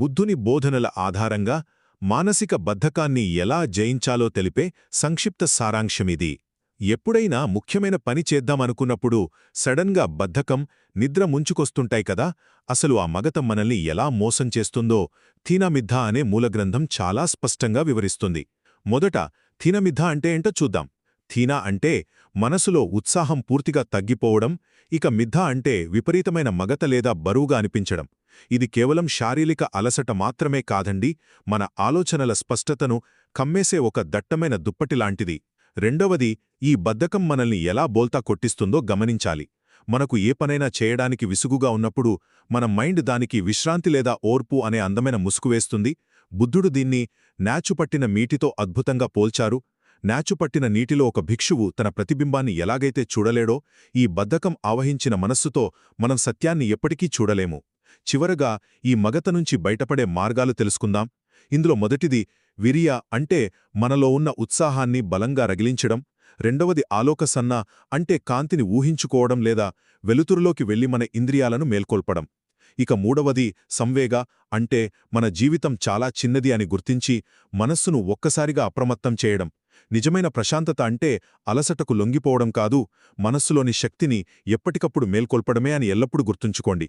బుద్ధుని బోధనల ఆధారంగా మానసిక బద్ధకాన్ని ఎలా జయించాలో తెలిపే సంక్షిప్త సారాంశమిది. ఎప్పుడైనా ముఖ్యమైన పని చేద్దామనుకున్నప్పుడు సడన్గా బద్ధకం, నిద్ర ముంచుకొస్తుంటాయి కదా. అసలు ఆ మగతం మనల్ని ఎలా మోసం చేస్తుందో థీనమిద్ధ అనే మూలగ్రంథం చాలా స్పష్టంగా వివరిస్తుంది. మొదట థీనమిద్ధ అంటే ఏంటో చూద్దాం. థీనా అంటే మనసులో ఉత్సాహం పూర్తిగా తగ్గిపోవడం, ఇక మిథ అంటే విపరీతమైన మగత లేదా బరువుగా అనిపించడం. ఇది కేవలం శారీరక అలసట మాత్రమే కాదండి, మన ఆలోచనల స్పష్టతను కమ్మేసే ఒక దట్టమైన దుప్పటిలాంటిది. రెండవది, ఈ బద్ధకం మనల్ని ఎలా బోల్తా కొట్టిస్తుందో గమనించాలి. మనకు ఏ పనైనా చేయడానికి విసుగుగా ఉన్నప్పుడు మన మైండ్ దానికి విశ్రాంతి లేదా ఓర్పు అనే అందమైన ముసుగువేస్తుంది. బుద్ధుడు దీన్ని నాచుపట్టిన మీటితో అద్భుతంగా పోల్చారు. నాచుపట్టిన నీటిలో ఒక భిక్షువు తన ప్రతిబింబాన్ని ఎలాగైతే చూడలేడో, ఈ బద్ధకం ఆవహించిన మనస్సుతో మనం సత్యాన్ని ఎప్పటికీ చూడలేము. చివరగా ఈ మగత నుంచి బయటపడే మార్గాలు తెలుసుకుందాం. ఇందులో మొదటిది విరియ అంటే మనలో ఉన్న ఉత్సాహాన్ని బలంగా రగిలించడం. రెండవది ఆలోకసన్న అంటే కాంతిని ఊహించుకోవడం లేదా వెలుతురులోకి వెళ్లి మన ఇంద్రియాలను మేల్కొల్పడం. ఇక మూడవది సంవేగ అంటే మన జీవితం చాలా చిన్నది అని గుర్తించి మనస్సును ఒక్కసారిగా అప్రమత్తం చేయడం. నిజమైన ప్రశాంతత అంటే అలసటకు లొంగిపోవడం కాదు, మనస్సులోని శక్తిని ఎప్పటికప్పుడు మేల్కొల్పడమే అని ఎల్లప్పుడూ గుర్తుంచుకోండి.